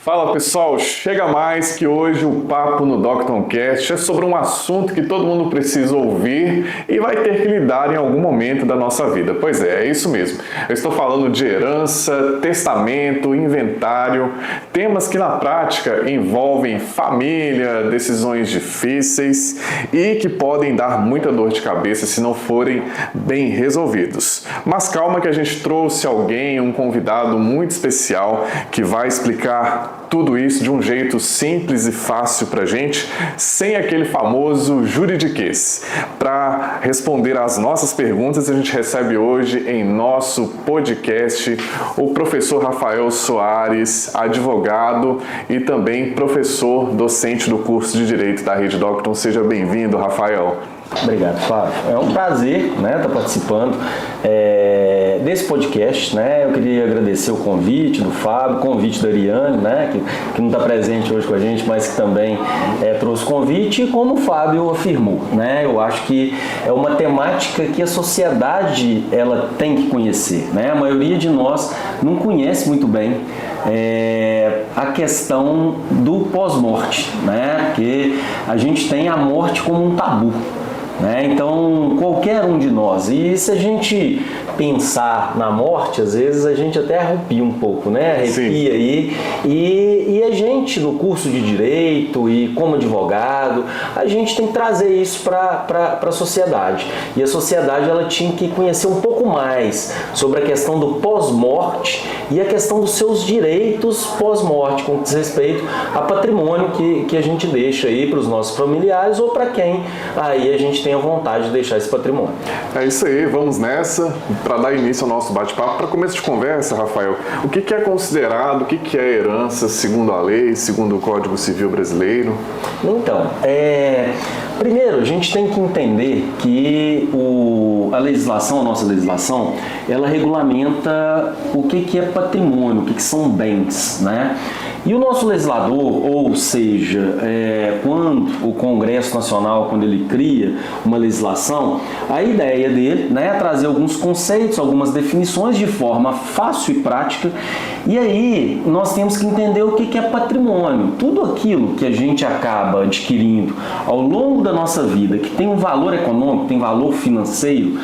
Fala pessoal, chega mais que hoje o papo no DoctonCast é sobre um assunto que todo mundo precisa ouvir e vai ter que lidar em algum momento da nossa vida. Pois é isso mesmo. Eu estou falando de herança, testamento, inventário, temas que na prática envolvem família, decisões difíceis e que podem dar muita dor de cabeça se não forem bem resolvidos. Mas calma que a gente trouxe alguém, um convidado muito especial que vai explicar tudo isso de um jeito simples e fácil pra gente, sem aquele famoso juridiquês. Para responder às nossas perguntas, a gente recebe hoje em nosso podcast o professor Rafael Soares, advogado e também professor docente do curso de Direito da Rede Docton. Seja bem-vindo, Rafael. Obrigado, Flávio. É um prazer estar participando desse podcast. Eu queria agradecer o convite do Fábio, o convite da Ariane, que não está presente hoje com a gente, mas que também trouxe o convite, e como o Fábio afirmou, eu acho que é uma temática que a sociedade ela tem que conhecer. A maioria de nós não conhece muito bem a questão do pós-morte, porque a gente tem a morte como um tabu. Então, qualquer um de nós, e se a gente pensar na morte, às vezes a gente até arrepia um pouco, arrepia aí, e a gente no curso de Direito e como advogado, a gente tem que trazer isso para a sociedade, e a sociedade ela tinha que conhecer um pouco mais sobre a questão do pós-morte e a questão dos seus direitos pós-morte, com respeito a patrimônio que a gente deixa aí para os nossos familiares ou para quem aí a gente tem a vontade de deixar esse patrimônio. É isso aí, vamos nessa. Para dar início ao nosso bate-papo, para começo de conversa, Rafael, o que é considerado, o que é herança segundo a lei, segundo o Código Civil brasileiro? Então, primeiro a gente tem que entender que a nossa legislação, ela regulamenta o que é patrimônio, o que são bens, E o nosso legislador, ou seja, quando o Congresso Nacional, quando ele cria uma legislação, a ideia dele é trazer alguns conceitos, algumas definições de forma fácil e prática, e aí nós temos que entender o que é patrimônio. Tudo aquilo que a gente acaba adquirindo ao longo da nossa vida, que tem um valor econômico, tem valor financeiro,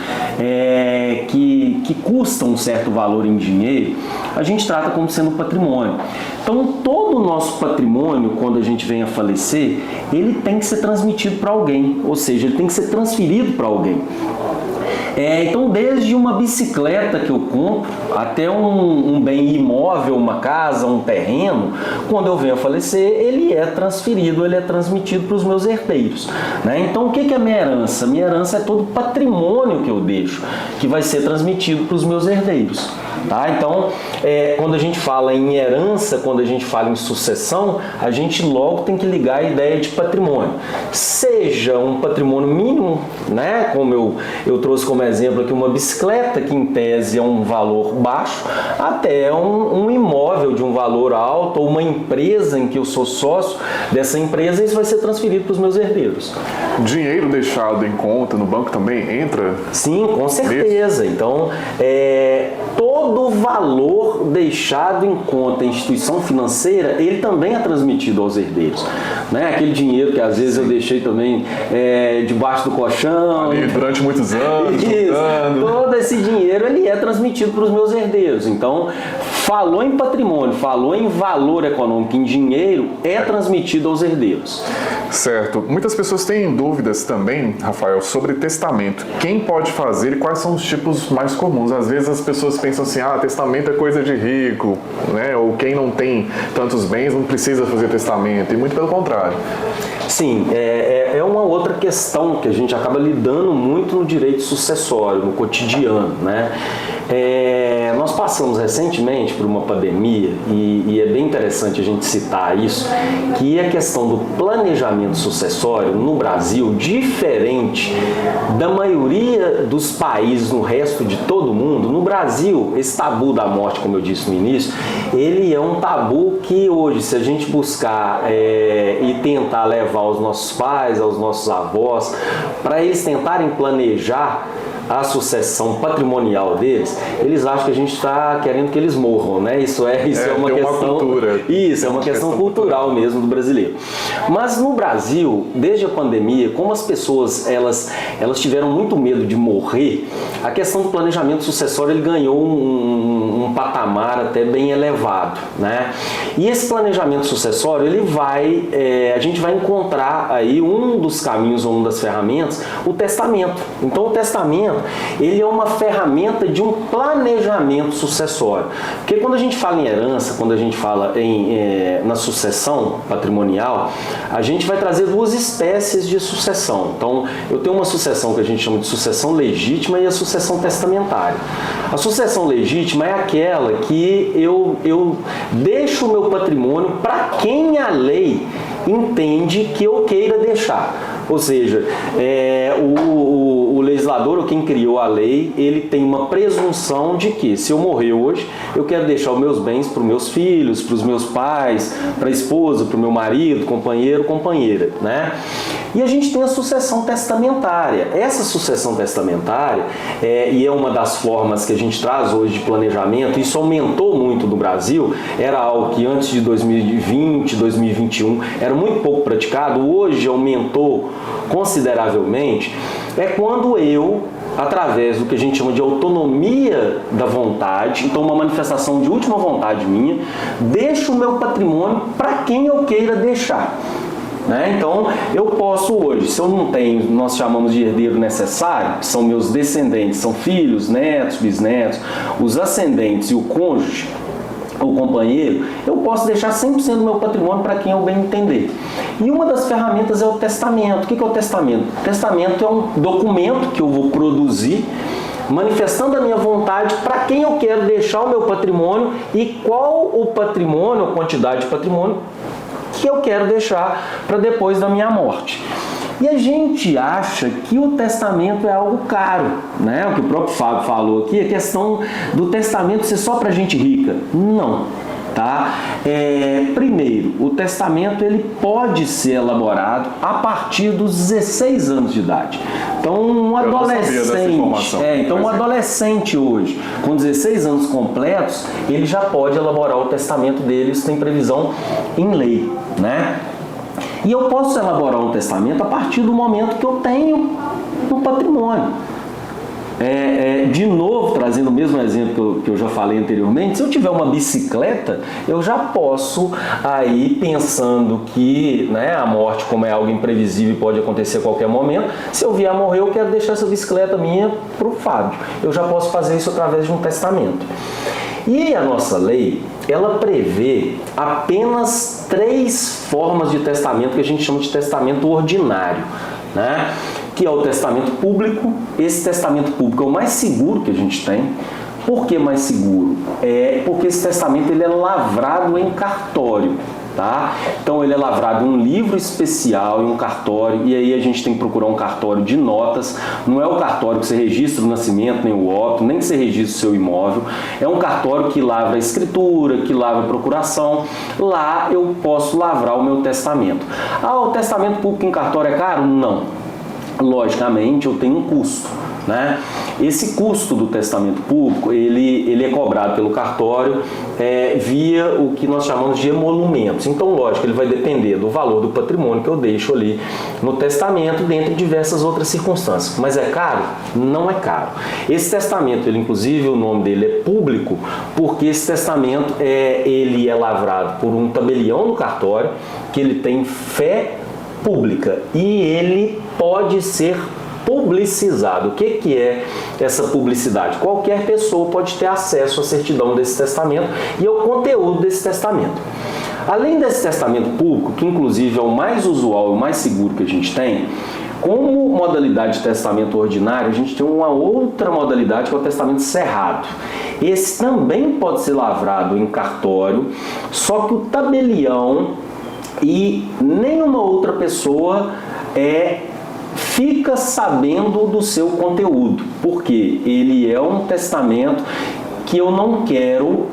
que custa um certo valor em dinheiro, a gente trata como sendo patrimônio. Então, todo o nosso patrimônio, quando a gente vem a falecer, ele tem que ser transmitido para alguém, ou seja, ele tem que ser transferido para alguém. Então, desde uma bicicleta que eu compro, até um bem imóvel, uma casa, um terreno, quando eu venho a falecer, ele é transferido, ele é transmitido para os meus herdeiros. Então, o que é minha herança? Minha herança é todo o patrimônio que eu deixo, que vai ser transmitido para os meus herdeiros. Então, quando a gente fala em herança, quando a gente fala em sucessão, a gente logo tem que ligar a ideia de patrimônio. Seja um patrimônio mínimo, como eu trouxe como exemplo aqui uma bicicleta, que em tese é um valor baixo, até um imóvel de um valor alto, ou uma empresa em que eu sou sócio dessa empresa, isso vai ser transferido para os meus herdeiros. Dinheiro deixado em conta no banco também entra? Sim, com certeza. Então, todo valor deixado em conta em instituição financeira, ele também é transmitido aos herdeiros. Aquele dinheiro que às vezes eu deixei também debaixo do colchão. Ali, durante muitos anos. Todo esse dinheiro ele é transmitido para os meus herdeiros. Então, falou em patrimônio, falou em valor econômico, em dinheiro, é transmitido aos herdeiros. Certo. Muitas pessoas têm dúvidas também, Rafael, sobre testamento. Quem pode fazer e quais são os tipos mais comuns? Às vezes as pessoas pensam assim, testamento é coisa de rico, ou quem não tem tantos bens não precisa fazer testamento, e muito pelo contrário. Sim, é uma outra questão que a gente acaba lidando muito no direito sucessório, no cotidiano, Nós passamos recentemente por uma pandemia e é bem interessante a gente citar isso, que a questão do planejamento sucessório no Brasil, diferente da maioria dos países no resto de todo o mundo, no Brasil, esse tabu da morte, como eu disse no início, ele é um tabu que hoje, se a gente buscar e tentar levar aos nossos pais, aos nossos avós, para eles tentarem planejar a sucessão patrimonial deles, eles acham que a gente está querendo que eles morram, né? Isso é uma questão. Cultura. Isso, é uma questão cultural mesmo do brasileiro. Mas no Brasil, desde a pandemia, como as pessoas elas tiveram muito medo de morrer, a questão do planejamento sucessório ele ganhou um patamar até bem elevado, né? E esse planejamento sucessório a gente vai encontrar aí um dos caminhos ou uma das ferramentas, o testamento. Então o testamento ele é uma ferramenta de um planejamento sucessório, porque quando a gente fala em herança, quando a gente fala na sucessão patrimonial, a gente vai trazer duas espécies de sucessão. Então eu tenho uma sucessão que a gente chama de sucessão legítima e a sucessão testamentária. A sucessão legítima é aquela que eu deixo o meu patrimônio para quem a lei entende que eu queira deixar. Ou seja, o legislador ou quem criou a lei, ele tem uma presunção de que se eu morrer hoje, eu quero deixar os meus bens para os meus filhos, para os meus pais, para a esposa, para o meu marido, companheiro, companheira, né? E a gente tem a sucessão testamentária. Essa sucessão testamentária, e é uma das formas que a gente traz hoje de planejamento, isso aumentou muito no Brasil, era algo que antes de 2020, 2021 era muito pouco praticado, hoje aumentou consideravelmente, é quando eu, através do que a gente chama de autonomia da vontade, então uma manifestação de última vontade minha, deixo o meu patrimônio para quem eu queira deixar. Né? Então, eu posso hoje, se eu não tenho, nós chamamos de herdeiro necessário, que são meus descendentes, são filhos, netos, bisnetos, os ascendentes e o cônjuge, o companheiro, eu posso deixar 100% do meu patrimônio para quem eu bem entender. E uma das ferramentas é o testamento. O que é o testamento? O testamento é um documento que eu vou produzir manifestando a minha vontade para quem eu quero deixar o meu patrimônio e qual o patrimônio, a quantidade de patrimônio que eu quero deixar para depois da minha morte. E a gente acha que o testamento é algo caro, né? O que o próprio Fábio falou aqui, a questão do testamento ser só para gente rica. Não, tá? Primeiro, o testamento ele pode ser elaborado a partir dos 16 anos de idade. Então, um adolescente hoje, com 16 anos completos, ele já pode elaborar o testamento dele, isso tem previsão em lei, né? E eu posso elaborar um testamento a partir do momento que eu tenho um patrimônio. De novo, trazendo o mesmo exemplo que eu já falei anteriormente, se eu tiver uma bicicleta, eu já posso, aí pensando que, né, a morte, como é algo imprevisível e pode acontecer a qualquer momento, se eu vier a morrer, eu quero deixar essa bicicleta minha para o Fábio. Eu já posso fazer isso através de um testamento. E a nossa lei, ela prevê apenas 3 formas de testamento que a gente chama de testamento ordinário, né? Que é o testamento público. Esse testamento público é o mais seguro que a gente tem. Por que mais seguro? Porque esse testamento ele é lavrado em cartório. Tá? Então ele é lavrado em um livro especial, em um cartório, e aí a gente tem que procurar um cartório de notas. Não é o cartório que você registra o nascimento, nem o óbito, nem que você registra o seu imóvel. É um cartório que lavra a escritura, que lavra a procuração. Lá eu posso lavrar o meu testamento. O testamento público em cartório é caro? Não. Logicamente eu tenho um custo, né? Esse custo do testamento público, ele é cobrado pelo cartório via o que nós chamamos de emolumentos. Então, lógico, ele vai depender do valor do patrimônio que eu deixo ali no testamento, dentre diversas outras circunstâncias. Mas é caro? Não é caro. Esse testamento, inclusive, o nome dele é público, porque esse testamento ele é lavrado por um tabelião no cartório, que ele tem fé pública e ele pode ser publicizado. O que é essa publicidade? Qualquer pessoa pode ter acesso à certidão desse testamento e ao conteúdo desse testamento. Além desse testamento público, que inclusive é o mais usual e o mais seguro que a gente tem, como modalidade de testamento ordinário, a gente tem uma outra modalidade que é o testamento cerrado. Esse também pode ser lavrado em cartório, só que o tabelião e nenhuma outra pessoa fica sabendo do seu conteúdo, porque ele é um testamento que eu não quero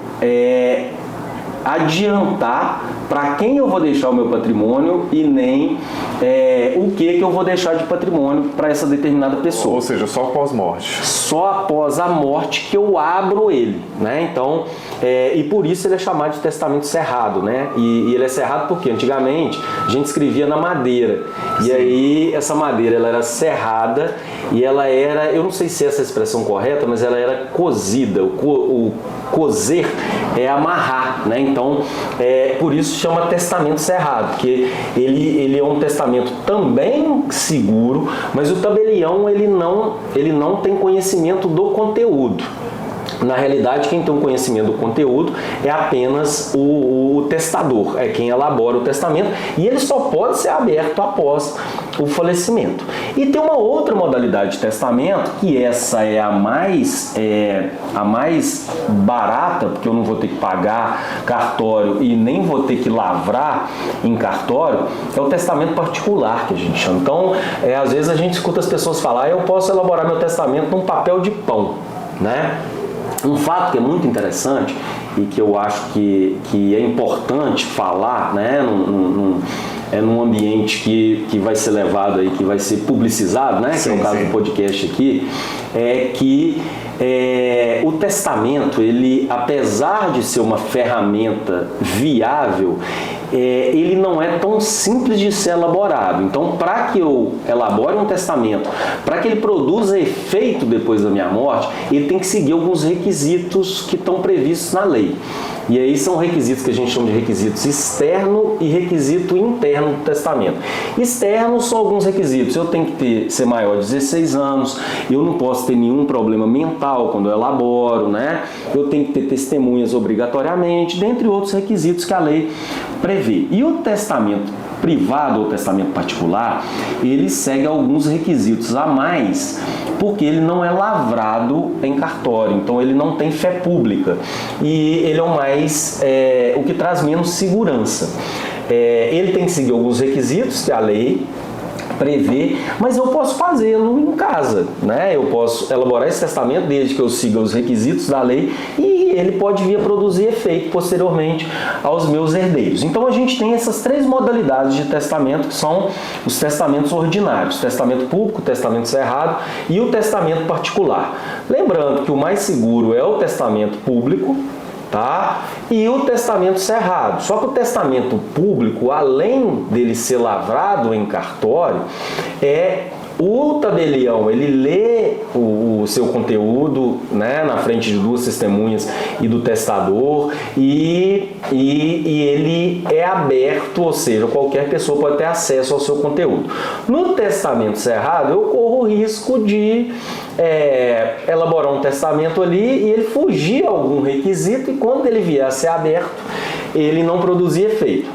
adiantar para quem eu vou deixar o meu patrimônio e nem o que eu vou deixar de patrimônio para essa determinada pessoa. Ou seja, só pós-morte. Só após a morte que eu abro ele, né? Então, e por isso ele é chamado de testamento cerrado, né? E ele é cerrado porque antigamente a gente escrevia na madeira. E aí essa madeira ela era serrada e ela era, eu não sei se essa é a expressão correta, mas ela era cozida. O cozer é amarrar, né? Então, por isso chama testamento cerrado, porque ele é um testamento também seguro, mas o tabelião ele não tem conhecimento do conteúdo. Na realidade, quem tem um conhecimento do conteúdo é apenas o testador, é quem elabora o testamento, e ele só pode ser aberto após o falecimento. E tem uma outra modalidade de testamento, que essa é a mais barata, porque eu não vou ter que pagar cartório e nem vou ter que lavrar em cartório, é o testamento particular, que a gente chama. Então, às vezes a gente escuta as pessoas falar, eu posso elaborar meu testamento num papel de pão, né? Um fato que é muito interessante e que eu acho que é importante falar, né, num ambiente que vai ser levado aí, que vai ser publicizado, né, que é o caso do podcast aqui, é que o testamento, ele, apesar de ser uma ferramenta viável, ele não é tão simples de ser elaborado. Então, para que eu elabore um testamento, para que ele produza efeito depois da minha morte, ele tem que seguir alguns requisitos que estão previstos na lei. E aí são requisitos que a gente chama de requisitos externo e requisito interno do testamento. Externos são alguns requisitos. Eu tenho que ser maior de 16 anos, eu não posso ter nenhum problema mental quando eu elaboro, né? Eu tenho que ter testemunhas obrigatoriamente, dentre outros requisitos que a lei prevê. E o testamento privado ou testamento particular, ele segue alguns requisitos a mais, porque ele não é lavrado em cartório, então ele não tem fé pública e ele é o que traz menos segurança. Ele tem que seguir alguns requisitos que a lei prevê, mas eu posso fazê-lo em casa, né? Eu posso elaborar esse testamento desde que eu siga os requisitos da lei e ele pode vir a produzir efeito posteriormente aos meus herdeiros. Então a gente tem essas três modalidades de testamento, que são os testamentos ordinários: testamento público, testamento cerrado e o testamento particular. Lembrando que o mais seguro é o testamento público, tá? E o testamento cerrado. Só que o testamento público, além dele ser lavrado em cartório, o tabelião, ele lê o seu conteúdo, né, na frente de duas testemunhas e do testador e ele é aberto, ou seja, qualquer pessoa pode ter acesso ao seu conteúdo. No testamento cerrado, eu corro o risco de elaborar um testamento ali e ele fugir a algum requisito e quando ele vier a ser aberto, ele não produzir efeito.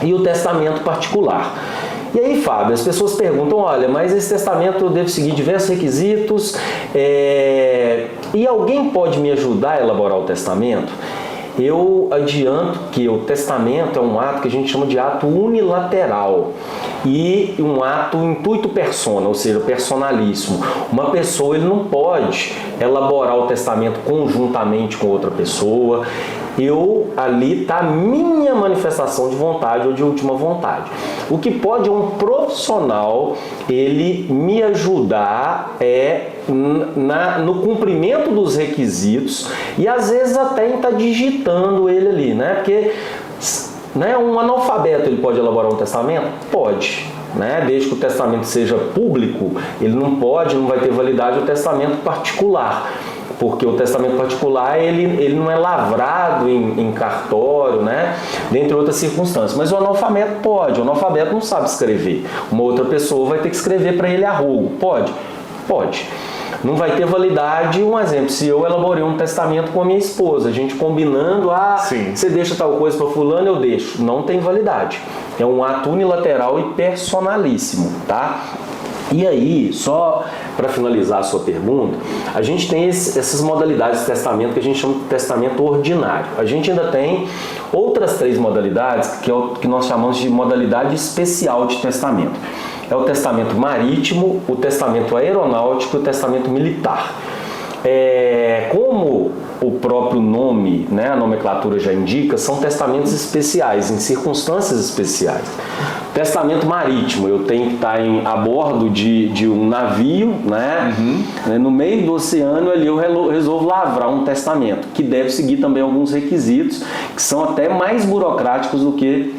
E o testamento particular. E aí, Fábio, as pessoas perguntam, olha, mas esse testamento eu devo seguir diversos requisitos e alguém pode me ajudar a elaborar o testamento? Eu adianto que o testamento é um ato que a gente chama de ato unilateral e um ato intuito persona, ou seja, personalíssimo. Uma pessoa ele não pode elaborar o testamento conjuntamente com outra pessoa. Ali está a minha manifestação de vontade ou de última vontade. O que pode um profissional ele me ajudar no cumprimento dos requisitos e às vezes até em estar digitando ele ali, né? Porque um analfabeto ele pode elaborar um testamento? Pode. Desde que o testamento seja público, ele não vai ter validade o testamento particular. Porque o testamento particular ele não é lavrado em cartório, né? Dentre outras circunstâncias. Mas o analfabeto pode, o analfabeto não sabe escrever. Uma outra pessoa vai ter que escrever para ele a rogo. Pode? Pode. Não vai ter validade, um exemplo, se eu elaborei um testamento com a minha esposa, a gente combinando, você deixa tal coisa para fulano, eu deixo. Não tem validade. É um ato unilateral e personalíssimo, tá? E aí, só para finalizar a sua pergunta, a gente tem essas modalidades de testamento que a gente chama de testamento ordinário. A gente ainda tem outras 3 modalidades que é o que nós chamamos de modalidade especial de testamento. É o testamento marítimo, o testamento aeronáutico e o testamento militar. Como o próprio nome, né, a nomenclatura já indica, são testamentos especiais, em circunstâncias especiais. Testamento marítimo, eu tenho que estar a bordo de um navio, né, no meio do oceano, ali eu resolvo lavrar um testamento, que deve seguir também alguns requisitos, que são até mais burocráticos do que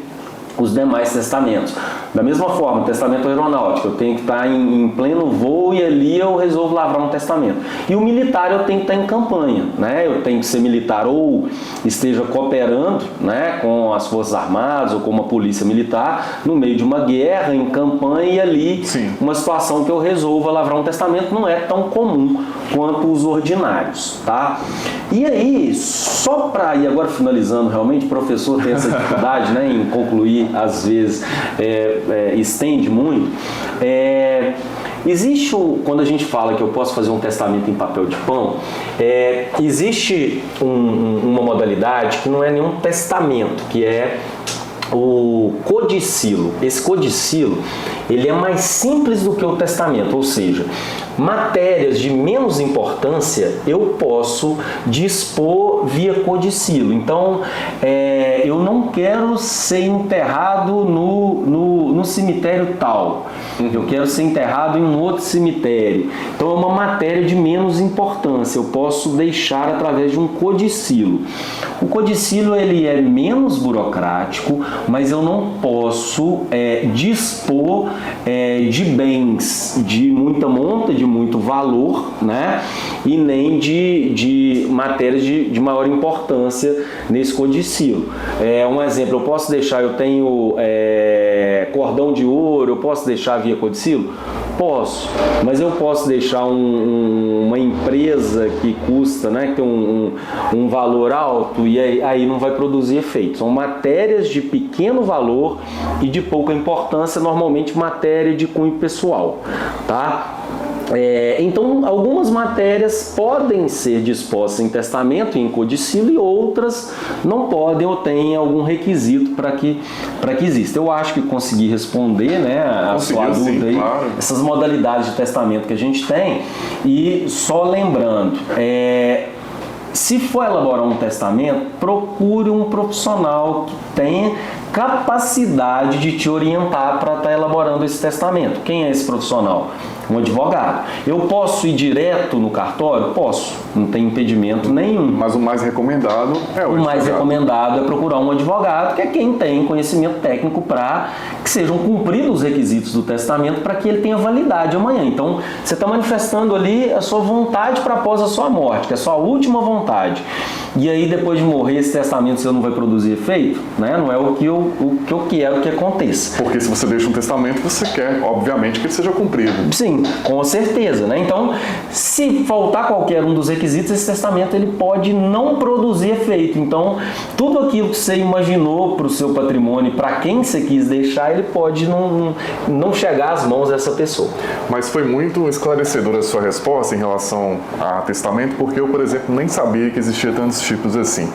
os demais testamentos. Da mesma forma, testamento aeronáutico, eu tenho que estar em pleno voo e ali eu resolvo lavrar um testamento. E o militar eu tenho que estar em campanha, né? Eu tenho que ser militar ou esteja cooperando, né, com as Forças Armadas ou com uma polícia militar no meio de uma guerra, em campanha, e ali uma situação que eu resolva lavrar um testamento não é tão comum quanto os ordinários, tá? E aí, só para ir agora finalizando, realmente o professor tem essa dificuldade, né, em concluir, às vezes estende muito. Existe, quando a gente fala que eu posso fazer um testamento em papel de pão, existe uma modalidade que não é nenhum testamento, que é o codicilo. Esse codicilo, ele é mais simples do que o testamento, ou seja, matérias de menos importância eu posso dispor via codicilo. Então, eu não quero ser enterrado no cemitério tal, eu quero ser enterrado em um outro cemitério. Então, é uma matéria de menos importância, eu posso deixar através de um codicilo. O codicilo, ele é menos burocrático, mas eu não posso dispor de bens de muita monta, de muito valor, né? E nem de matérias de maior importância nesse codicilo. Um exemplo, eu posso deixar, eu tenho cordão de ouro, eu posso deixar via codicilo? Posso, mas eu posso deixar uma empresa que custa, né, que tem um valor alto, e aí não vai produzir efeito. São matérias de pequeno valor e de pouca importância, normalmente matéria de cunho pessoal, tá? Então, algumas matérias podem ser dispostas em testamento e em codicilo, e outras não podem ou têm algum requisito para que exista. Eu acho que consegui responder, né, a sua dúvida aí, claro. Essas modalidades de testamento que a gente tem. E só lembrando, se for elaborar um testamento, procure um profissional que tenha capacidade de te orientar para estar elaborando esse testamento. Quem é esse profissional? Um advogado. Eu posso ir direto no cartório? Posso, não tem impedimento nenhum. Mas o mais recomendado é o advogado. Mais recomendado é procurar um advogado, que é quem tem conhecimento técnico para que sejam cumpridos os requisitos do testamento para que ele tenha validade amanhã. Então, você está manifestando ali a sua vontade para após a sua morte, que é a sua última vontade. E aí, depois de morrer, esse testamento seu não vai produzir efeito, né? Não é o que eu quero que aconteça. Porque se você deixa um testamento, você quer, obviamente, que ele seja cumprido. Sim, com certeza, né? Então, se faltar qualquer um dos requisitos, esse testamento ele pode não produzir efeito. Então, tudo aquilo que você imaginou para o seu patrimônio, para quem você quis deixar, ele pode não chegar às mãos dessa pessoa. Mas foi muito esclarecedora a sua resposta em relação a testamento, porque eu, por exemplo, nem sabia que existia tantos tipos assim.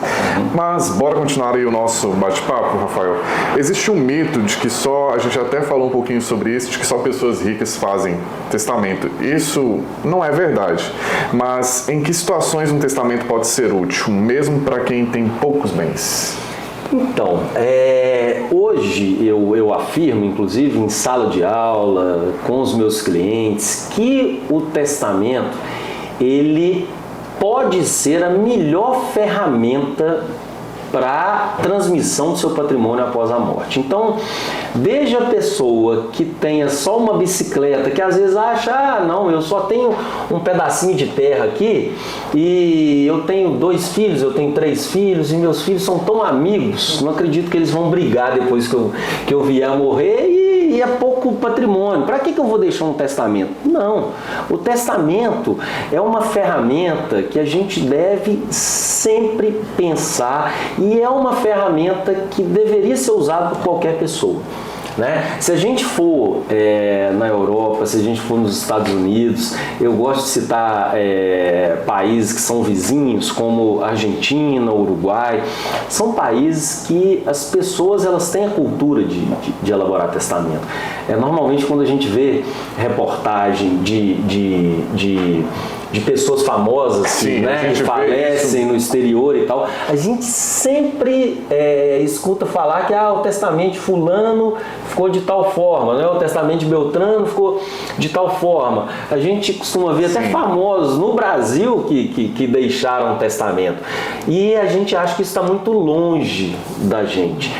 Mas bora continuar aí o nosso bate-papo, Rafael. Existe um mito de que a gente até falou um pouquinho sobre isso, de que só pessoas ricas fazem testamento. Isso não é verdade. Mas em que situações um testamento pode ser útil, mesmo para quem tem poucos bens? Então, hoje eu afirmo, inclusive em sala de aula, com os meus clientes, que o testamento, ele pode ser a melhor ferramenta para transmissão do seu patrimônio após a morte. Então, desde a pessoa que tenha só uma bicicleta, que às vezes acha, não, eu só tenho um pedacinho de terra aqui e eu tenho 2 filhos, eu tenho 3 filhos e meus filhos são tão amigos, não acredito que eles vão brigar depois que eu vier a morrer e é pouco patrimônio. Para que eu vou deixar um testamento? Não. O testamento é uma ferramenta que a gente deve sempre pensar e é uma ferramenta que deveria ser usada por qualquer pessoa. Né? Se a gente for na Europa, se a gente for nos Estados Unidos, eu gosto de citar países que são vizinhos, como Argentina, Uruguai. São países que as pessoas elas têm a cultura de elaborar testamento. Normalmente, quando a gente vê reportagem de de pessoas famosas Sim, né, que falecem no exterior e tal, a gente sempre escuta falar que o testamento de fulano ficou de tal forma, né? O testamento de Beltrano ficou de tal forma. A gente costuma ver até famosos no Brasil que deixaram um testamento. E a gente acha que isso está muito longe da gente.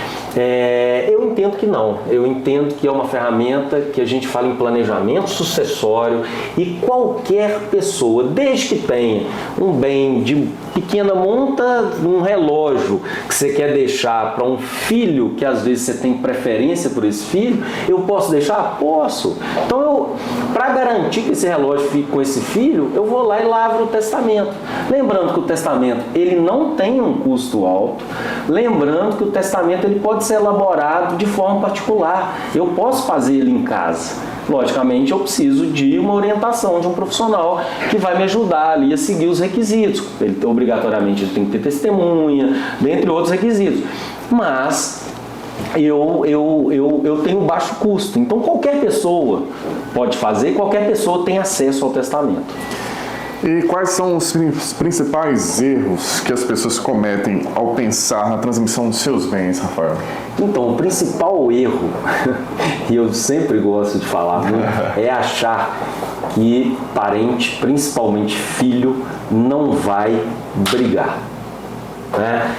Eu entendo que não. Eu entendo que é uma ferramenta que a gente fala em planejamento sucessório e qualquer pessoa, desde que tenha um bem de pequena monta, um relógio que você quer deixar para um filho, que às vezes você tem preferência por esse filho, eu posso deixar? Posso. Então, para garantir que esse relógio fique com esse filho, eu vou lá e lavro o testamento. Lembrando que o testamento ele não tem um custo alto. Lembrando que o testamento ele pode ser elaborado de forma particular. Eu posso fazer ele em casa. Logicamente, eu preciso de uma orientação de um profissional que vai me ajudar ali a seguir os requisitos. Obrigatoriamente, ele tem que ter testemunha, dentre outros requisitos. Mas eu tenho baixo custo. Então, qualquer pessoa pode fazer, qualquer pessoa tem acesso ao testamento. E quais são os principais erros que as pessoas cometem ao pensar na transmissão dos seus bens, Rafael? Então, o principal erro, e eu sempre gosto de falar, é achar que parente, principalmente filho, não vai brigar. Né?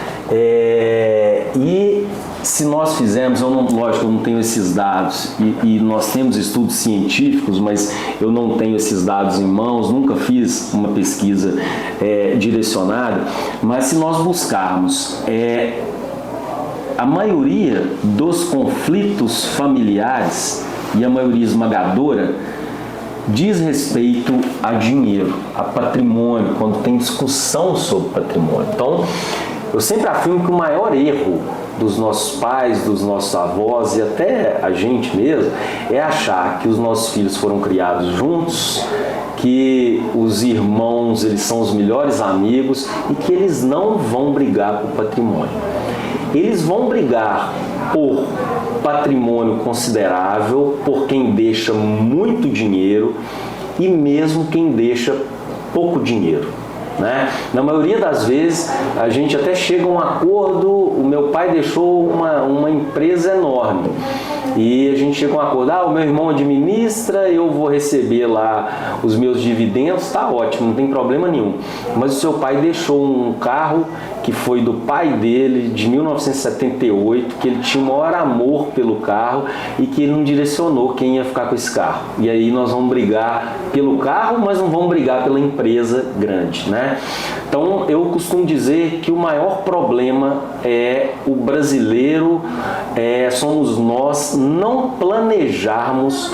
E se nós fizermos, lógico, eu não tenho esses dados e nós temos estudos científicos, mas eu não tenho esses dados em mãos, nunca fiz uma pesquisa direcionada, mas se nós buscarmos a maioria dos conflitos familiares e a maioria esmagadora diz respeito a dinheiro, a patrimônio, quando tem discussão sobre patrimônio. Então, eu sempre afirmo que o maior erro dos nossos pais, dos nossos avós e até a gente mesmo é achar que os nossos filhos foram criados juntos, que os irmãos eles são os melhores amigos e que eles não vão brigar por patrimônio. Eles vão brigar por patrimônio considerável, por quem deixa muito dinheiro e mesmo quem deixa pouco dinheiro. Né? Na maioria das vezes a gente até chega a um acordo. O meu pai deixou uma empresa enorme e a gente chega a um acordo, o meu irmão administra, eu vou receber lá os meus dividendos, tá ótimo, não tem problema nenhum. Mas o seu pai deixou um carro que foi do pai dele, de 1978, que ele tinha o maior amor pelo carro e que ele não direcionou quem ia ficar com esse carro. E aí nós vamos brigar pelo carro, mas não vamos brigar pela empresa grande, né? Então eu costumo dizer que o maior problema é o brasileiro, somos nós não planejarmos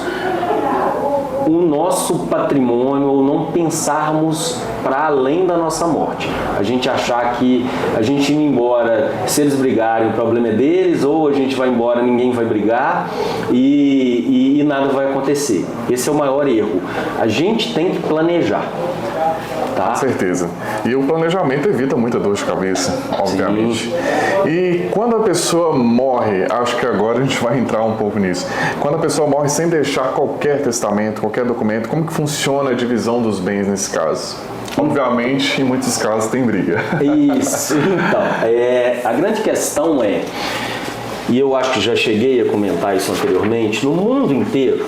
o nosso patrimônio ou não pensarmos para além da nossa morte. A gente achar que a gente indo embora, se eles brigarem, o problema é deles, ou a gente vai embora, ninguém vai brigar e nada vai acontecer. Esse é o maior erro. A gente tem que planejar. Tá? Com certeza. E o planejamento evita muita dor de cabeça, obviamente. Sim. E quando a pessoa morre, acho que agora a gente vai entrar um pouco nisso. Quando a pessoa morre sem deixar qualquer testamento, qualquer documento, como que funciona a divisão dos bens nesse caso? Obviamente, em muitos casos tem briga. Isso. Então, a grande questão e eu acho que já cheguei a comentar isso anteriormente, no mundo inteiro,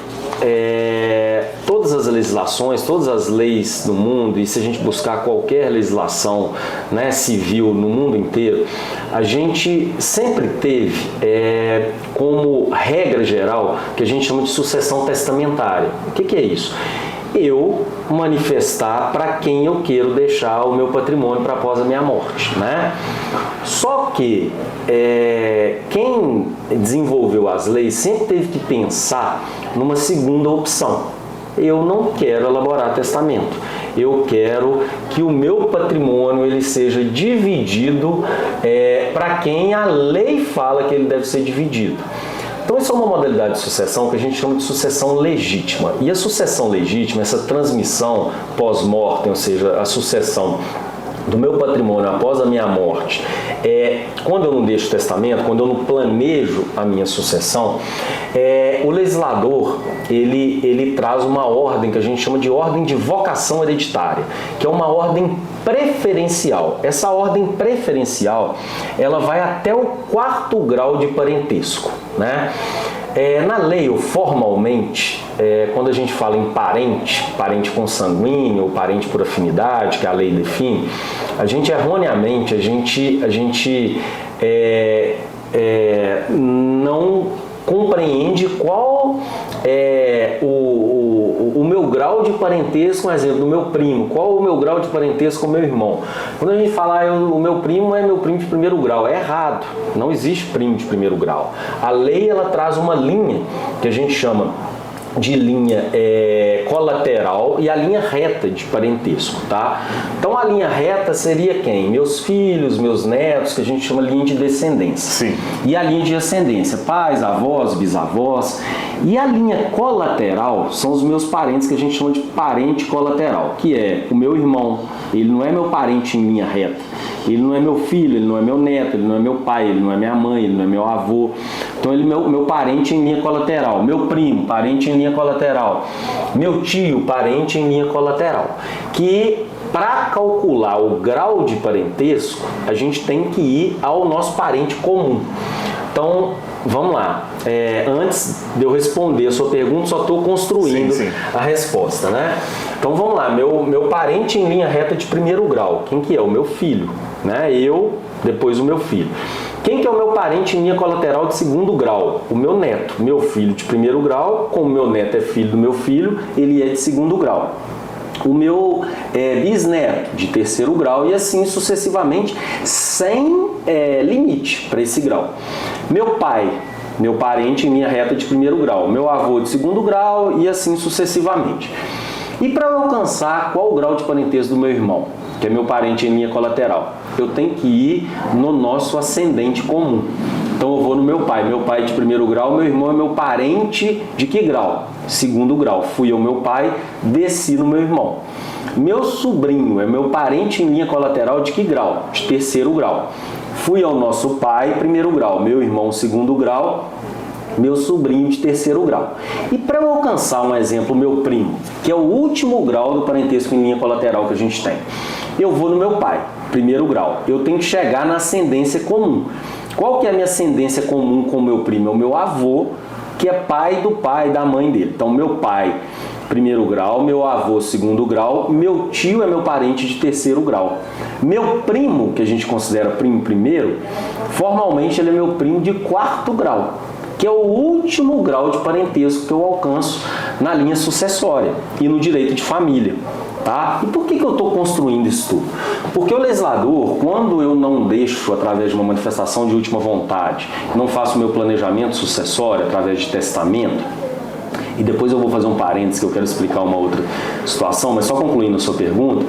todas as legislações, todas as leis do mundo, e se a gente buscar qualquer legislação, né, civil no mundo inteiro, a gente sempre teve como regra geral que a gente chama de sucessão testamentária. O que é isso? Eu manifestar para quem eu quero deixar o meu patrimônio para após a minha morte, né? Só que quem desenvolveu as leis sempre teve que pensar numa segunda opção. Eu não quero elaborar testamento. Eu quero que o meu patrimônio ele seja dividido para quem a lei fala que ele deve ser dividido. Então, isso é uma modalidade de sucessão que a gente chama de sucessão legítima. E a sucessão legítima, essa transmissão pós-mortem, ou seja, a sucessão do meu patrimônio após a minha morte, quando eu não deixo testamento, quando eu não planejo a minha sucessão, o legislador ele traz uma ordem que a gente chama de ordem de vocação hereditária, que é uma ordem preferencial. Essa ordem preferencial, ela vai até o 4º grau de parentesco, né? Na lei, ou formalmente, quando a gente fala em parente consanguíneo ou parente por afinidade, que a lei define, a gente erroneamente, a gente não compreende qual é o meu grau de parentesco, um exemplo, do meu primo, qual o meu grau de parentesco com o meu irmão. Quando a gente fala o meu primo é meu primo de primeiro grau, é errado, não existe primo de primeiro grau. A lei ela traz uma linha que a gente chama de linha colateral e a linha reta de parentesco, tá? Então a linha reta seria quem? Meus filhos, meus netos, que a gente chama linha de descendência. Sim. E a linha de ascendência, pais, avós, bisavós. E a linha colateral são os meus parentes, que a gente chama de parente colateral, que é o meu irmão. Ele não é meu parente em linha reta. Ele não é meu filho, ele não é meu neto, ele não é meu pai, ele não é minha mãe, ele não é meu avô. Então ele é meu parente em linha colateral. Meu primo, parente em linha colateral. Meu tio, parente em linha colateral. Que para calcular o grau de parentesco, a gente tem que ir ao nosso parente comum. Então, vamos lá. Antes de eu responder a sua pergunta, só estou construindo a resposta, né? Então, vamos lá. Meu parente em linha reta de primeiro grau, quem que é? O meu filho, né? Eu, depois o meu filho. Quem que é o meu parente em linha colateral de segundo grau? O meu neto. Meu filho de primeiro grau, como meu neto é filho do meu filho, ele é de segundo grau. O meu bisneto de terceiro grau e assim sucessivamente, sem limite para esse grau. Meu pai, meu parente em linha reta de primeiro grau. Meu avô de segundo grau e assim sucessivamente. E para eu alcançar qual o grau de parentesco do meu irmão, que é meu parente em linha colateral, eu tenho que ir no nosso ascendente comum. Então eu vou no meu pai de primeiro grau, meu irmão é meu parente de que grau? Segundo grau. Fui ao meu pai, desci no meu irmão. Meu sobrinho é meu parente em linha colateral de que grau? De terceiro grau. Fui ao nosso pai, primeiro grau, meu irmão, segundo grau, meu sobrinho de terceiro grau. E para eu alcançar um exemplo, meu primo, que é o último grau do parentesco em linha colateral que a gente tem, eu vou no meu pai, primeiro grau. Eu tenho que chegar na ascendência comum. Qual que é a minha ascendência comum com o meu primo? É o meu avô, que é pai do pai da mãe dele. Então, meu pai, primeiro grau, meu avô, segundo grau, meu tio é meu parente de terceiro grau. Meu primo, que a gente considera primo primeiro, formalmente ele é meu primo de quarto grau, que é o último grau de parentesco que eu alcanço na linha sucessória e no direito de família. Tá? E por que eu estou construindo isso tudo? Porque o legislador, quando eu não deixo, através de uma manifestação de última vontade, não faço meu planejamento sucessório através de testamento, e depois eu vou fazer um parênteses que eu quero explicar uma outra situação, mas só concluindo a sua pergunta,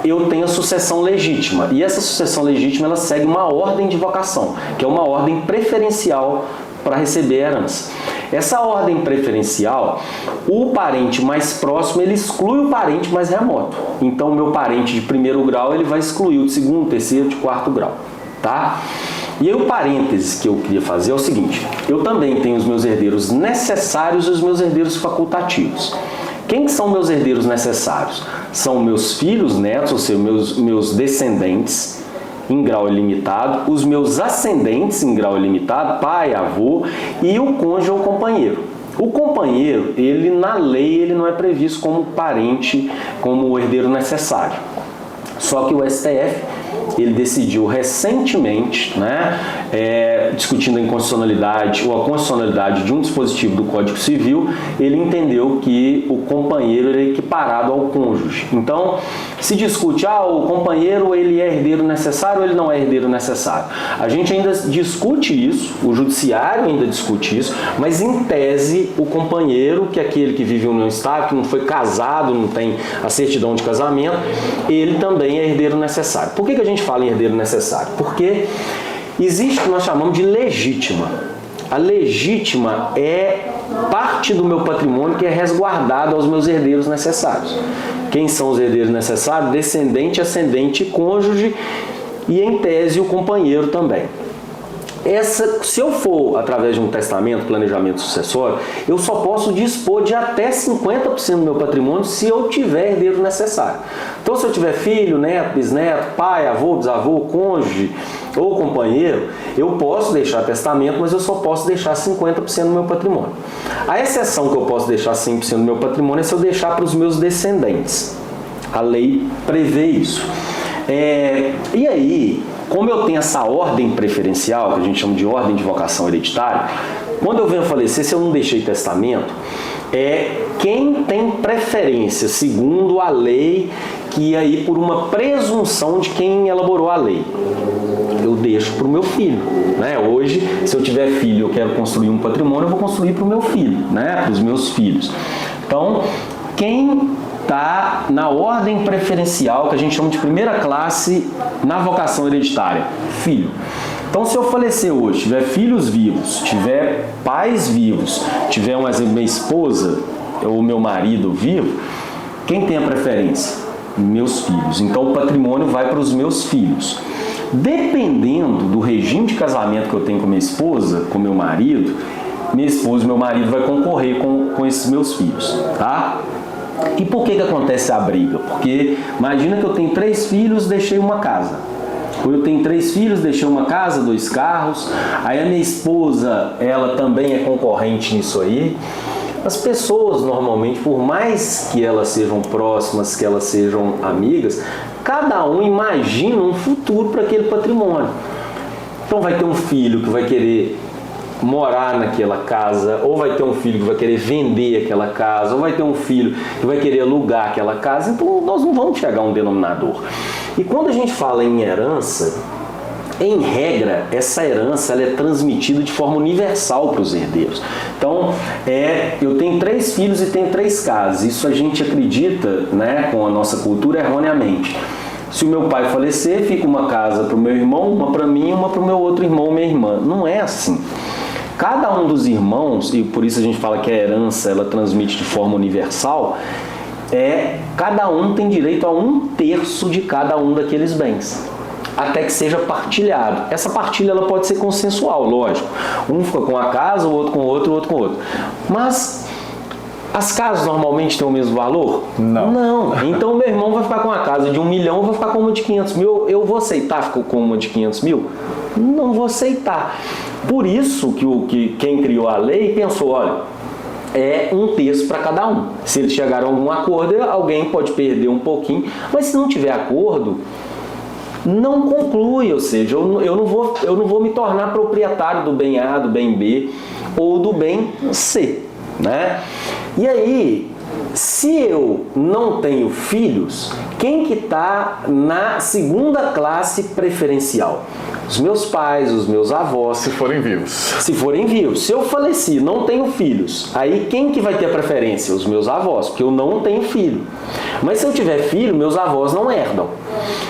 eu tenho a sucessão legítima. E essa sucessão legítima ela segue uma ordem de vocação, que é uma ordem preferencial para receber a herança. Essa ordem preferencial, o parente mais próximo, ele exclui o parente mais remoto. Então, o meu parente de primeiro grau, ele vai excluir o de segundo, terceiro, de quarto grau. Tá? E aí o parênteses que eu queria fazer é o seguinte: eu também tenho os meus herdeiros necessários e os meus herdeiros facultativos. Quem são meus herdeiros necessários? São meus filhos, netos, ou seja, meus descendentes, em grau ilimitado, os meus ascendentes em grau ilimitado, pai, avô, e o cônjuge ou companheiro. O companheiro, ele na lei, ele não é previsto como parente, como o herdeiro necessário. Só que o STF, ele decidiu recentemente, discutindo a inconstitucionalidade ou a constitucionalidade de um dispositivo do Código Civil, ele entendeu que o companheiro é equiparado ao cônjuge. Então, se discute, o companheiro ele é herdeiro necessário ou ele não é herdeiro necessário. A gente ainda discute isso, o judiciário ainda discute isso, mas em tese o companheiro, que é aquele que vive em união estável, que não foi casado, não tem a certidão de casamento, ele também é herdeiro necessário. Por que a gente fala em herdeiro necessário? Porque existe o que nós chamamos de legítima. A legítima é parte do meu patrimônio que é resguardado aos meus herdeiros necessários. Quem são os herdeiros necessários? Descendente, ascendente, cônjuge e, em tese, o companheiro também. Se eu for através de um testamento, planejamento sucessório, eu só posso dispor de até 50% do meu patrimônio se eu tiver herdeiro necessário. Então, se eu tiver filho, neto, bisneto, pai, avô, bisavô, cônjuge ou companheiro, eu posso deixar testamento, mas eu só posso deixar 50% do meu patrimônio. A exceção que eu posso deixar 100% do meu patrimônio é se eu deixar para os meus descendentes. A lei prevê isso. E aí, como eu tenho essa ordem preferencial, que a gente chama de ordem de vocação hereditária, quando eu venho a falecer, se eu não deixei testamento, quem tem preferência, segundo a lei, que aí por uma presunção de quem elaborou a lei, eu deixo para o meu filho. Né? Hoje, se eu tiver filho e eu quero construir um patrimônio, eu vou construir para o meu filho, né? Para os meus filhos. Então, quem está na ordem preferencial, que a gente chama de primeira classe na vocação hereditária? Filho. Então, se eu falecer hoje, tiver filhos vivos, tiver pais vivos, tiver, um exemplo, minha esposa ou meu marido vivo, quem tem a preferência? Meus filhos. Então, o patrimônio vai para os meus filhos. Dependendo do regime de casamento que eu tenho com minha esposa, com meu marido, minha esposa e meu marido vai concorrer com esses meus filhos, tá? E por que acontece a briga? Porque imagina que eu tenho 3 filhos, deixei uma casa. Ou eu tenho 3 filhos, deixei uma casa, 2 carros. Aí a minha esposa, ela também é concorrente nisso aí. As pessoas, normalmente, por mais que elas sejam próximas, que elas sejam amigas, cada um imagina um futuro para aquele patrimônio. Então vai ter um filho que vai querer morar naquela casa, ou vai ter um filho que vai querer vender aquela casa, ou vai ter um filho que vai querer alugar aquela casa. Então nós não vamos chegar a um denominador. E quando a gente fala em herança, em regra, essa herança ela é transmitida de forma universal para os herdeiros. Então, eu tenho 3 filhos e tenho 3 casas. Isso a gente acredita, né, com a nossa cultura erroneamente. Se o meu pai falecer, fica uma casa para o meu irmão, uma para mim e uma para o meu outro irmão ou minha irmã. Não é assim. Cada um dos irmãos, e por isso a gente fala que a herança ela transmite de forma universal, cada um tem direito a 1/3 de cada um daqueles bens, até que seja partilhado. Essa partilha ela pode ser consensual, lógico. Um fica com a casa, o outro com o outro, o outro com o outro. Mas as casas normalmente têm o mesmo valor? Não. Então o meu irmão vai ficar com uma casa de 1 milhão, eu vou ficar com uma de 500 mil. Eu vou aceitar ficar com uma de 500 mil? Não vou aceitar. Por isso que quem criou a lei pensou, olha, 1/3 para cada um. Se eles chegaram a algum acordo, alguém pode perder um pouquinho, mas se não tiver acordo, não conclui, ou seja, eu não vou me tornar proprietário do bem A, do bem B ou do bem C, né? E aí, se eu não tenho filhos, quem que está na segunda classe preferencial? Os meus pais, os meus avós. Se forem vivos. Se forem vivos. Se eu faleci, não tenho filhos, aí quem que vai ter a preferência? Os meus avós, porque eu não tenho filho. Mas se eu tiver filho, meus avós não herdam.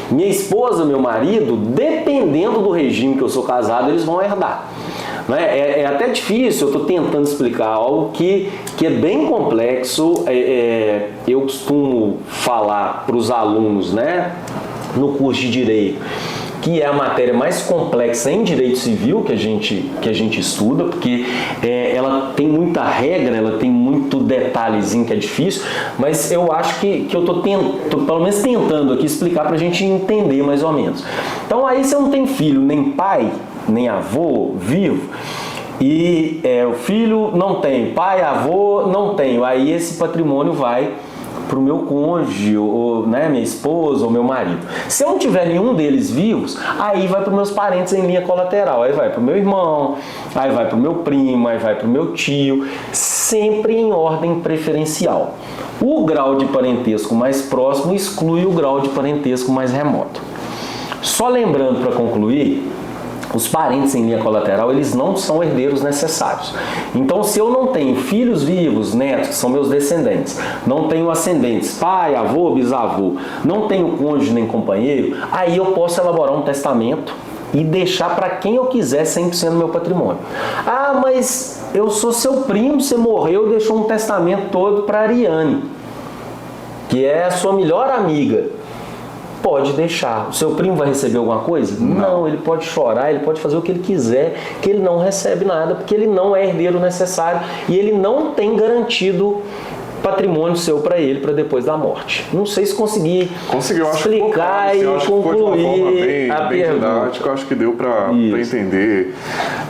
Minha esposa, meu marido, dependendo do regime que eu sou casado, eles vão herdar. É até difícil, eu estou tentando explicar algo que é bem complexo. Eu costumo falar para os alunos, né, no curso de Direito, que é a matéria mais complexa em direito civil que a gente estuda, porque ela tem muita regra, ela tem muito detalhezinho que é difícil, mas eu acho que eu estou pelo menos tentando aqui explicar para a gente entender mais ou menos. Então aí se eu não tenho filho, nem pai, nem avô vivo, e o filho não tem, pai, avô não tenho, aí esse patrimônio vai para o meu cônjuge, ou, né, minha esposa ou meu marido. Se eu não tiver nenhum deles vivos, aí vai para os meus parentes em linha colateral, aí vai para o meu irmão, aí vai para o meu primo, aí vai para o meu tio, sempre em ordem preferencial. O grau de parentesco mais próximo exclui o grau de parentesco mais remoto. Só lembrando para concluir, os parentes em linha colateral, eles não são herdeiros necessários. Então, se eu não tenho filhos vivos, netos, que são meus descendentes, não tenho ascendentes, pai, avô, bisavô, não tenho cônjuge nem companheiro, aí eu posso elaborar um testamento e deixar para quem eu quiser 100% do meu patrimônio. Ah, mas eu sou seu primo, você morreu, deixou um testamento todo para a Ariane, que é a sua melhor amiga. Pode deixar. O seu primo vai receber alguma coisa? Não, ele pode chorar, ele pode fazer o que ele quiser, que ele não recebe nada, porque ele não é herdeiro necessário e ele não tem garantido patrimônio seu para ele para depois da morte. Não sei se consegui explicar e concluir a pergunta. Acho que deu para entender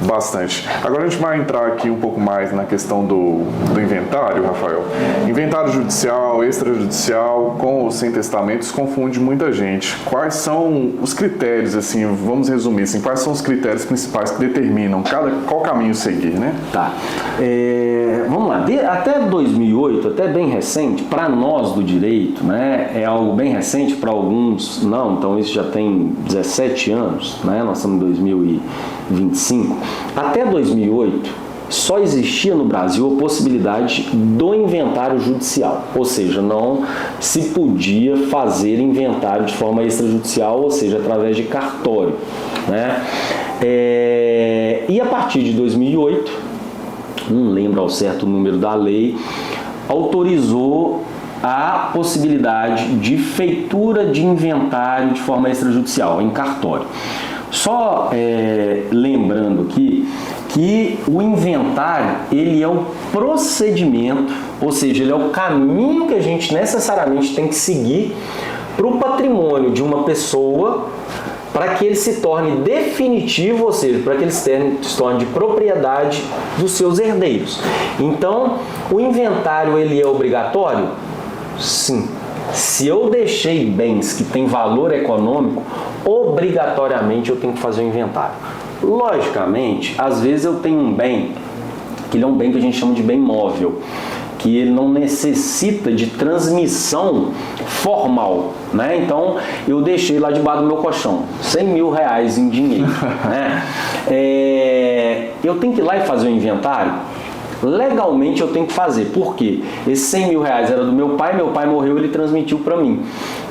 bastante. Agora a gente vai entrar aqui um pouco mais na questão do inventário, Rafael. Inventário judicial, extrajudicial, com ou sem testamentos, confunde muita gente. Quais são os critérios, assim, vamos resumir, assim, quais são os critérios principais que determinam qual caminho seguir, né? Tá. Vamos lá. Até 2008, até bem recente, para nós do direito, né, é algo bem recente, para alguns não, então isso já tem 17 anos, né, nós estamos em 2025. Até 2008, só existia no Brasil a possibilidade do inventário judicial, ou seja, não se podia fazer inventário de forma extrajudicial, ou seja, através de cartório, né? E a partir de 2008, não lembro ao certo o número da lei, autorizou a possibilidade de feitura de inventário de forma extrajudicial, em cartório. Só lembrando aqui que o inventário, ele é o procedimento, ou seja, ele é o caminho que a gente necessariamente tem que seguir para o patrimônio de uma pessoa, para que ele se torne definitivo, ou seja, para que ele se torne de propriedade dos seus herdeiros. Então, o inventário, ele é obrigatório? Sim. Se eu deixei bens que têm valor econômico, obrigatoriamente eu tenho que fazer o inventário. Logicamente, às vezes eu tenho um bem, que ele é um bem que a gente chama de bem móvel, que ele não necessita de transmissão formal, né? Então, eu deixei lá debaixo do meu colchão, 100 mil reais em dinheiro, né? Eu tenho que ir lá e fazer o inventário? Legalmente eu tenho que fazer, por quê? Esses 100 mil reais era do meu pai morreu, ele transmitiu para mim.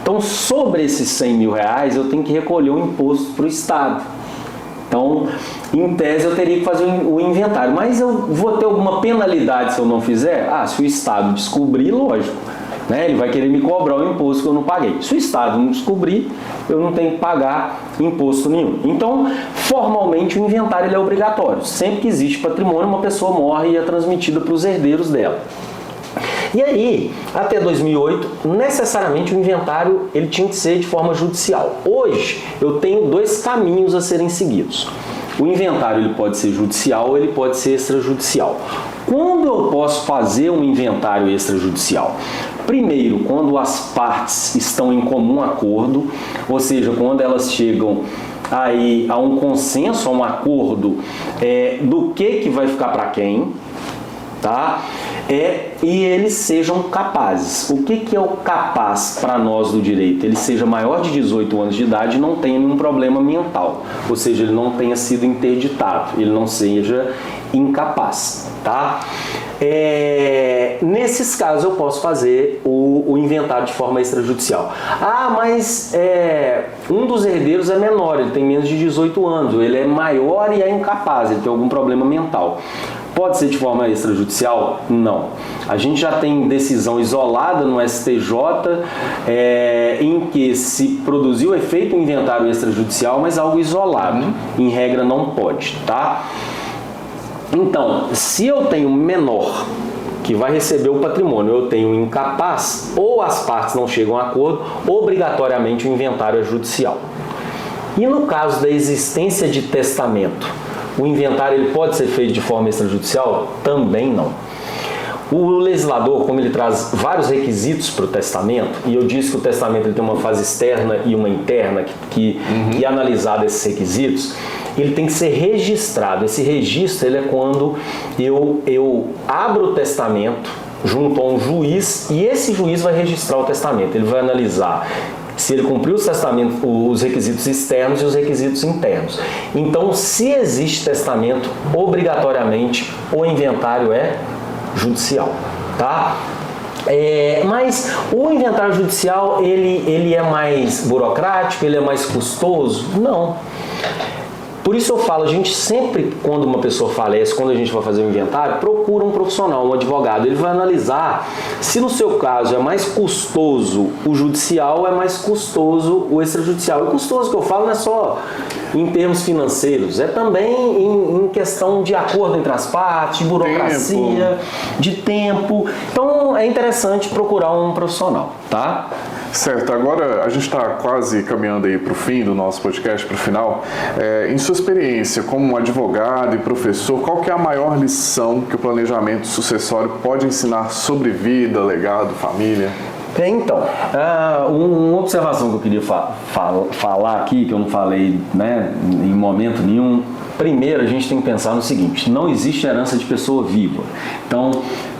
Então, sobre esses 100 mil reais, eu tenho que recolher o imposto para o Estado. Então, em tese, eu teria que fazer o inventário. Mas eu vou ter alguma penalidade se eu não fizer? Se o Estado descobrir, lógico, né? Ele vai querer me cobrar o imposto que eu não paguei. Se o Estado não descobrir, eu não tenho que pagar imposto nenhum. Então, formalmente, o inventário ele é obrigatório. Sempre que existe patrimônio, uma pessoa morre e é transmitida para os herdeiros dela. E aí, até 2008, necessariamente o inventário ele tinha que ser de forma judicial. Hoje, eu tenho dois caminhos a serem seguidos. O inventário ele pode ser judicial ou ele pode ser extrajudicial. Quando eu posso fazer um inventário extrajudicial? Primeiro, quando as partes estão em comum acordo, ou seja, quando elas chegam aí a um consenso, a um acordo do que vai ficar para quem, tá? E eles sejam capazes. O que é o capaz para nós do direito? Ele seja maior de 18 anos de idade e não tenha nenhum problema mental, ou seja, ele não tenha sido interditado, ele não seja incapaz, tá? Nesses casos eu posso fazer o inventário de forma extrajudicial. Mas um dos herdeiros é menor, ele tem menos de 18 anos, ele é maior e é incapaz, ele tem algum problema mental. Pode ser de forma extrajudicial? Não. A gente já tem decisão isolada no STJ em que se produziu efeito um inventário extrajudicial, mas algo isolado. Em regra não pode, tá? Então, se eu tenho menor que vai receber o patrimônio, eu tenho incapaz, ou as partes não chegam a acordo, obrigatoriamente o inventário é judicial. E no caso da existência de testamento, o inventário ele pode ser feito de forma extrajudicial? Também não. O legislador, como ele traz vários requisitos para o testamento, e eu disse que o testamento ele tem uma fase externa e uma interna que é analisada esses requisitos, ele tem que ser registrado. Esse registro ele é quando eu abro o testamento junto a um juiz e esse juiz vai registrar o testamento. Ele vai analisar se ele cumpriu os requisitos externos e os requisitos internos. Então, se existe testamento, obrigatoriamente o inventário é judicial, tá? Mas o inventário judicial ele é mais burocrático, ele é mais custoso? Não. Por isso eu falo, a gente sempre, quando uma pessoa falece, quando a gente vai fazer um inventário, procura um profissional, um advogado. Ele vai analisar se no seu caso é mais custoso o judicial ou é mais custoso o extrajudicial. E custoso que eu falo não é só em termos financeiros, é também em questão de acordo entre as partes, de burocracia, de tempo. Então é interessante procurar um profissional, tá? Certo, agora a gente está quase caminhando aí para o fim do nosso podcast, para o final. Em sua experiência como advogado e professor, qual que é a maior lição que o planejamento sucessório pode ensinar sobre vida, legado, família? Então, uma observação que eu queria falar aqui, que eu não falei, né, em momento nenhum. Primeiro, a gente tem que pensar no seguinte: não existe herança de pessoa viva. Então,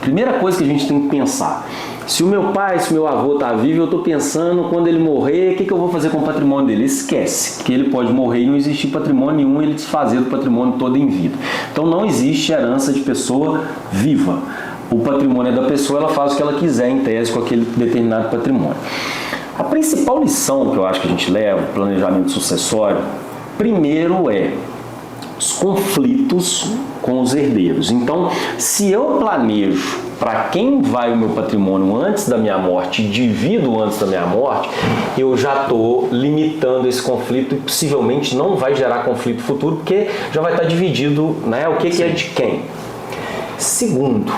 primeira coisa que a gente tem que pensar: se o meu pai, se o meu avô está vivo, eu estou pensando, quando ele morrer, o que eu vou fazer com o patrimônio dele? Esquece que ele pode morrer e não existir patrimônio nenhum, ele desfazer do patrimônio todo em vida. Então, não existe herança de pessoa viva. O patrimônio é da pessoa, ela faz o que ela quiser, em tese, com aquele determinado patrimônio. A principal lição que eu acho que a gente leva, o planejamento sucessório, primeiro é os conflitos com os herdeiros. Então, se eu planejo para quem vai o meu patrimônio antes da minha morte, divido antes da minha morte, eu já estou limitando esse conflito e possivelmente não vai gerar conflito futuro, porque já vai estar dividido, né, o que é de quem. Segundo,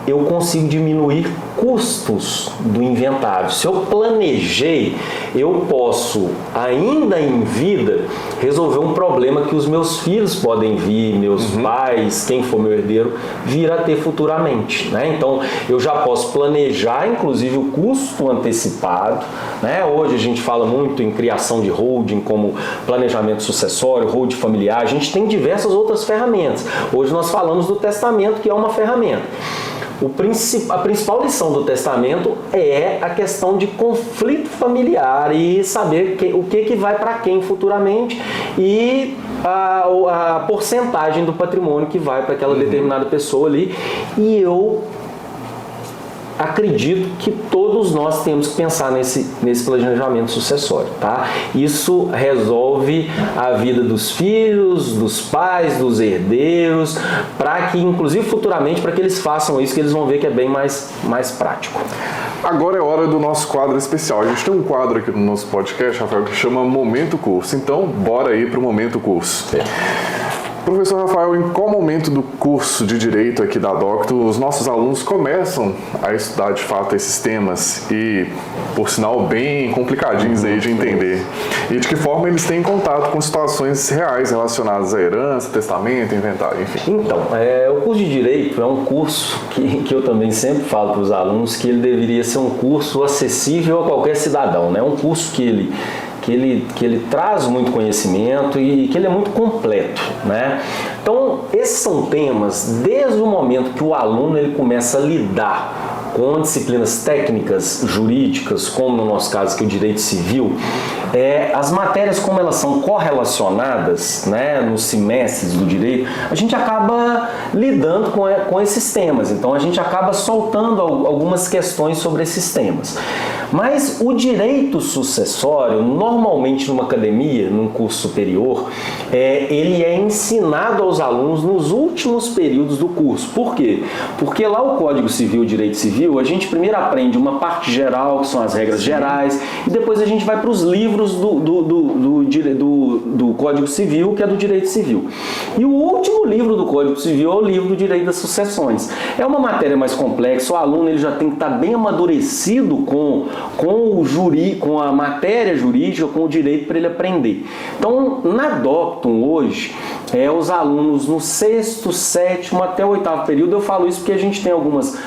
eu consigo diminuir custos do inventário. Se eu planejei, eu posso, ainda em vida, resolver um problema que os meus filhos podem vir, meus pais, quem for meu herdeiro, vir a ter futuramente, né? Então, eu já posso planejar, inclusive, o custo antecipado, né? Hoje a gente fala muito em criação de holding, como planejamento sucessório, holding familiar. A gente tem diversas outras ferramentas. Hoje nós falamos do testamento, que é uma ferramenta. A principal lição do testamento é a questão de conflito familiar e saber o que vai para quem futuramente e a porcentagem do patrimônio que vai para aquela determinada pessoa ali. E eu acredito que todos nós temos que pensar nesse planejamento sucessório, tá? Isso resolve a vida dos filhos, dos pais, dos herdeiros, para que, inclusive futuramente, para que eles façam isso, que eles vão ver que é bem mais prático. Agora é hora do nosso quadro especial. A gente tem um quadro aqui no nosso podcast, Rafael, que chama Momento Curso. Então, bora aí para o Momento Curso. Professor Rafael, em qual momento do curso de Direito aqui da Docto os nossos alunos começam a estudar de fato esses temas e, por sinal, bem complicadinhos aí de entender? E de que forma eles têm contato com situações reais relacionadas à herança, testamento, inventário, enfim? Então, o curso de Direito é um curso que eu também sempre falo para os alunos que ele deveria ser um curso acessível a qualquer cidadão, né? Um curso que ele traz muito conhecimento e que ele é muito completo, né? Então, esses são temas, desde o momento que o aluno ele começa a lidar com disciplinas técnicas, jurídicas, como no nosso caso que é o direito civil, as matérias como elas são correlacionadas, né, nos semestres do direito, a gente acaba lidando com esses temas, então a gente acaba soltando algumas questões sobre esses temas. Mas o direito sucessório, normalmente numa academia, num curso superior, ele é ensinado aos alunos nos últimos períodos do curso. Por quê? Porque lá o Código Civil, o Direito Civil, a gente primeiro aprende uma parte geral, que são as regras gerais, e depois a gente vai para os livros do Código Civil, que é do Direito Civil. E o último livro do Código Civil é o livro do Direito das Sucessões. É uma matéria mais complexa, o aluno ele já tem que estar bem amadurecido com a matéria jurídica, com o direito para ele aprender. Então, na Docton hoje, os alunos no 6º, 7º até o 8º período, eu falo isso porque a gente tem algumas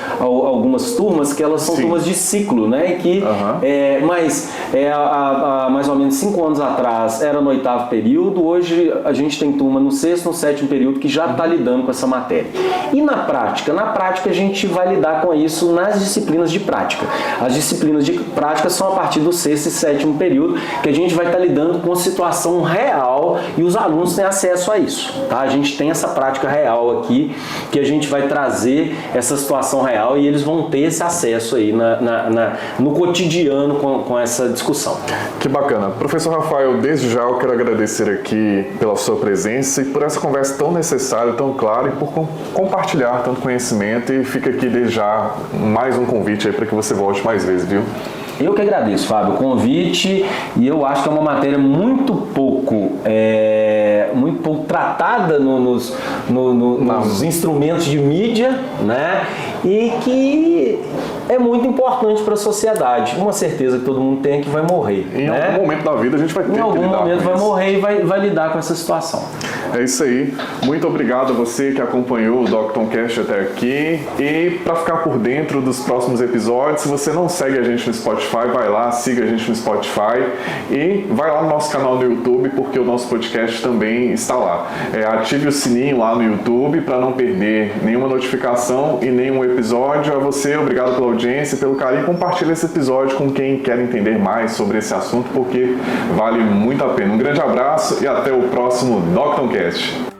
turmas que elas são turmas de ciclo, né? Que, há mais ou menos 5 anos atrás era no 8º período, hoje a gente tem turma no 6º, no 7º período que já está lidando com essa matéria. E na prática? Na prática a gente vai lidar com isso nas disciplinas de prática. As disciplinas de prática são a partir do 6º e 7º período, que a gente vai estar lidando com a situação real e os alunos têm acesso a isso. isso, tá? A gente tem essa prática real aqui, que a gente vai trazer essa situação real e eles vão ter esse acesso aí no cotidiano com essa discussão. Que bacana. Professor Rafael, desde já eu quero agradecer aqui pela sua presença e por essa conversa tão necessária, tão clara e por compartilhar tanto conhecimento, e fica aqui desde já mais um convite aí para que você volte mais vezes, viu? Eu que agradeço, Fábio, o convite, e eu acho que é uma matéria muito pouco tratada nos instrumentos de mídia, né? E que é muito importante para a sociedade. Uma certeza que todo mundo tem é que vai morrer. Em algum momento da vida a gente vai ter que lidar com isso. Em algum momento vai morrer e vai lidar com essa situação. É isso aí. Muito obrigado a você que acompanhou o DoctonCast até aqui. E para ficar por dentro dos próximos episódios, se você não segue a gente no Spotify, vai lá, siga a gente no Spotify e vai lá no nosso canal no YouTube, porque o nosso podcast também está lá. Ative o sininho lá no YouTube para não perder nenhuma notificação e nenhum episódio. A você, obrigado pela audiência, pelo carinho. Compartilhe esse episódio com quem quer entender mais sobre esse assunto, porque vale muito a pena. Um grande abraço e até o próximo DoctonCast.